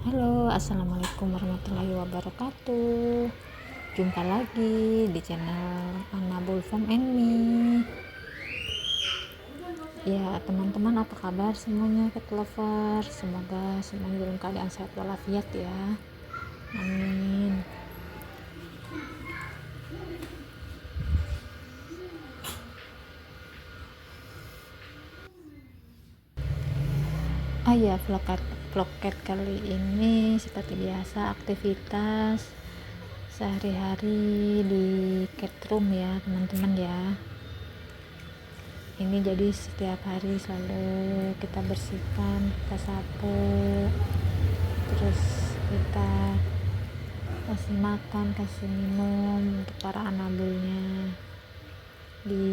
Halo, assalamualaikum warahmatullahi wabarakatuh. Jumpa lagi di channel Anabul Fam and Me. Ya, teman-teman, apa kabar semuanya, cat lover? Semoga semuanya dalam keadaan sehat walafiat ya. Amin. Oh ya, vlog cat kali ini seperti biasa aktivitas sehari-hari di cat room ya, teman-teman ya. Ini jadi setiap hari selalu kita bersihkan, kita sapu, terus kita kasih makan, kasih minum untuk para anabulnya di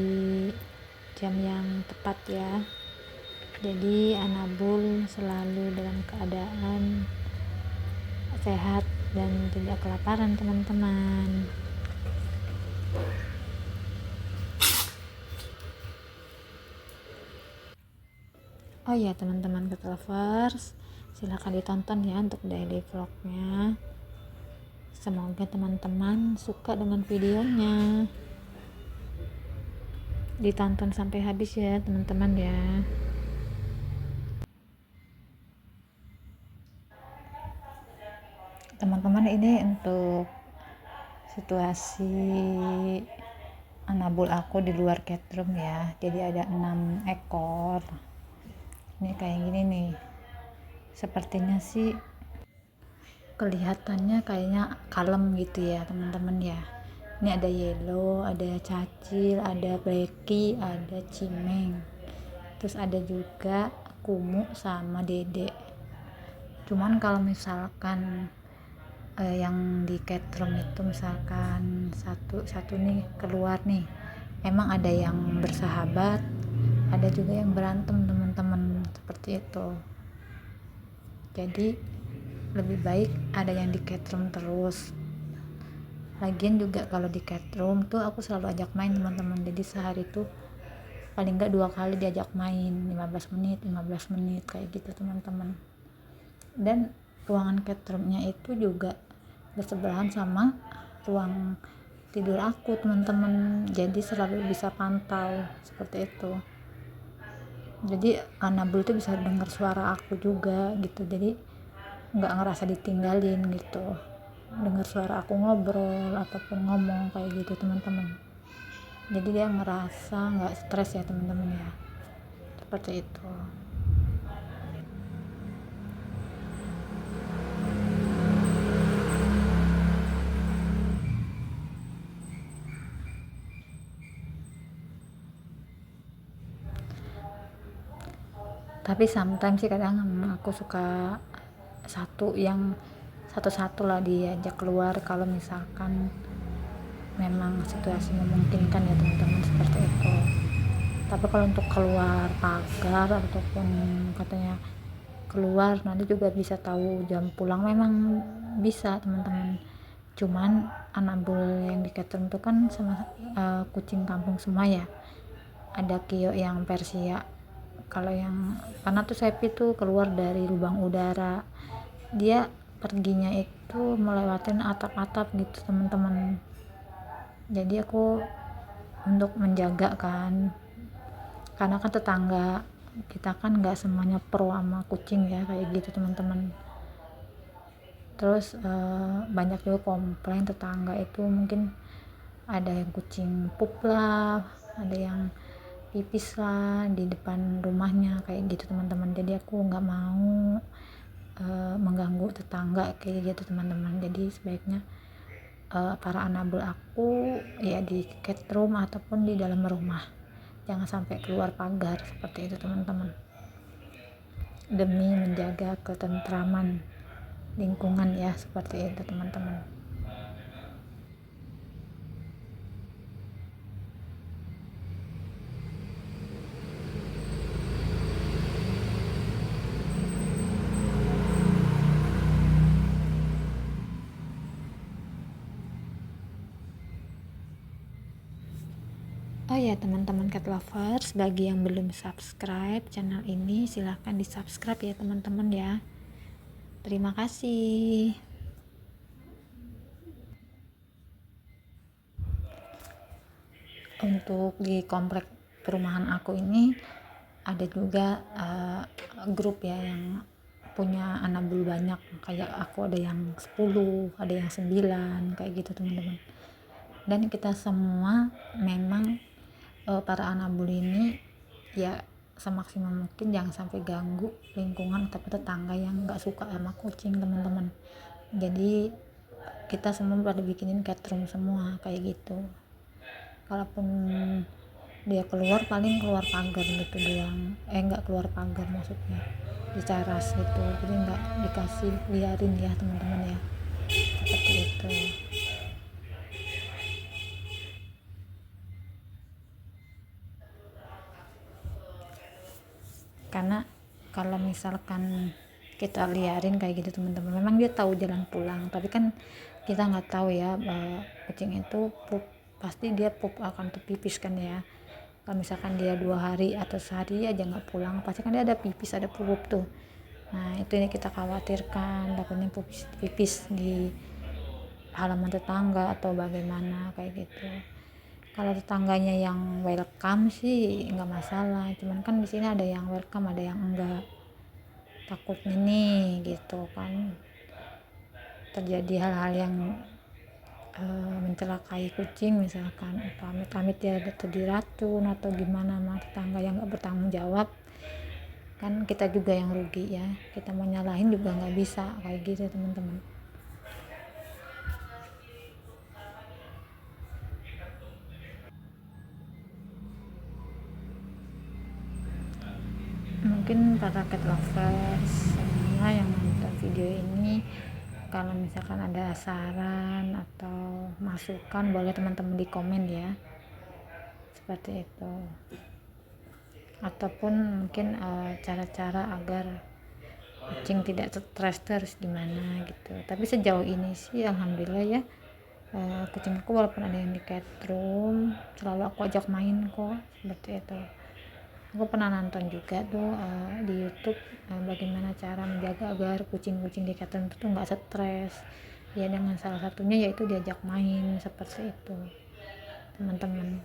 jam yang tepat ya. Jadi anabul selalu dalam keadaan sehat dan tidak kelaparan, teman-teman. Oh ya, teman-teman cat lovers, silahkan ditonton ya untuk daily vlognya. Semoga teman-teman suka dengan videonya. Ditonton sampai habis ya, teman-teman ya. Teman-teman, ini untuk situasi anabul aku di luar cat room ya. Jadi ada 6 ekor. Ini kayak gini nih. Sepertinya sih kelihatannya kayaknya kalem gitu ya, teman-teman ya. Ini ada yellow, ada cacil, ada blackie, ada cimeng, terus ada juga kumu sama dede. Cuman kalau misalkan yang di cat room itu misalkan satu nih keluar nih, emang ada yang bersahabat, ada juga yang berantem, teman-teman, seperti itu. Jadi lebih baik ada yang di cat room terus. Lagian juga kalau di cat room tuh aku selalu ajak main, teman-teman. Jadi sehari tuh paling enggak 2 kali diajak main, 15 menit kayak gitu, teman-teman. Dan ruangan cat roomnya itu juga bersebelahan sama ruang tidur aku, teman-teman. Jadi selalu bisa pantau seperti itu. Jadi anabul itu bisa dengar suara aku juga gitu. Jadi nggak ngerasa ditinggalin gitu, dengar suara aku ngobrol ataupun ngomong kayak gitu, teman-teman. Jadi dia ngerasa nggak stres ya, teman-teman ya, seperti itu. Tapi sometimes sih kadang aku suka satu-satu lah diajak keluar kalau misalkan memang situasi memungkinkan ya, teman-teman, seperti itu. Tapi kalau untuk keluar pagar ataupun katanya keluar nanti juga bisa tahu jam pulang, memang bisa, teman-teman. Cuman anabul yang di catering itu kan sama kucing kampung semua ya. Ada Kio yang Persia. Kalau yang karena tuh Sepi tuh keluar dari lubang udara, dia perginya itu melewatin atap-atap gitu, teman-teman. Jadi aku untuk menjaga kan, karena kan tetangga kita kan nggak semuanya pro sama kucing ya, kayak gitu, teman-teman. Terus banyak juga komplain tetangga itu, mungkin ada yang kucing pup lah, ada yang pipis lah di depan rumahnya kayak gitu, teman-teman. Jadi aku nggak mau mengganggu tetangga kayak gitu, teman-teman. Jadi sebaiknya para anabul aku ya di cat room ataupun di dalam rumah, jangan sampai keluar pagar, seperti itu, teman-teman, demi menjaga ketentraman lingkungan ya, seperti itu, teman-teman. Oh ya, teman-teman cat lovers, bagi yang belum subscribe channel ini silahkan di subscribe ya, teman-teman ya. Terima kasih. Untuk di komplek perumahan aku ini ada juga grup ya yang punya anak bulu banyak, kayak aku ada yang 10, ada yang 9, kayak gitu teman-teman. Dan kita semua memang para anak bulu ini ya semaksimal mungkin jangan sampai ganggu lingkungan atau tetangga yang nggak suka sama kucing teman-teman. Jadi kita semua pada bikinin cat room semua kayak gitu. Kalaupun dia keluar paling keluar pagar gitu doang, nggak keluar pagar maksudnya di teras gitu, jadi nggak dikasih liarin ya teman-teman ya, seperti itu. Karena kalau misalkan kita liarin kayak gitu teman-teman, memang dia tahu jalan pulang, tapi kan kita nggak tahu ya, kucing itu pup, pasti dia pup akan tuh pipis kan ya. Kalau misalkan dia 2 hari atau sehari aja nggak pulang, pasti kan dia ada pipis, ada pup tuh. Nah itu yang kita khawatirkan, takutnya pipis, pipis di halaman tetangga atau bagaimana kayak gitu. Kalau tetangganya yang welcome sih nggak masalah, cuman kan di sini ada yang welcome ada yang enggak, takutnya nih gitu kan terjadi hal-hal yang mencelakai kucing, misalkan amit-amit ya terjadi racun atau gimana sama tetangga yang nggak bertanggung jawab, kan kita juga yang rugi ya, kita mau nyalahin juga nggak bisa kayak gitu teman-teman. Mungkin para cat lovers semua yang nonton video ini, kalau misalkan ada saran atau masukan boleh teman-teman di komen ya, seperti itu. Ataupun mungkin cara-cara agar kucing tidak stres terus gimana gitu. Tapi sejauh ini sih alhamdulillah ya, kucingku walaupun ada yang di cat room selalu aku ajak main kok, seperti itu. Aku pernah nonton juga tuh di YouTube, bagaimana cara menjaga agar kucing-kucing di cat room itu nggak stres ya, dengan salah satunya yaitu diajak main seperti itu teman-teman.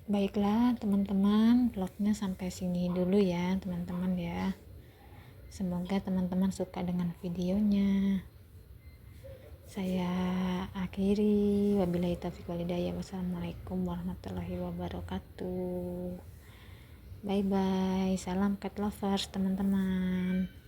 Baiklah teman-teman, vlognya sampai sini dulu ya teman-teman ya. Semoga teman-teman suka dengan videonya. Saya akhiri, wabillahi taufiq walhidayah. Wassalamualaikum warahmatullahi wabarakatuh. Bye bye, salam cat lovers teman-teman.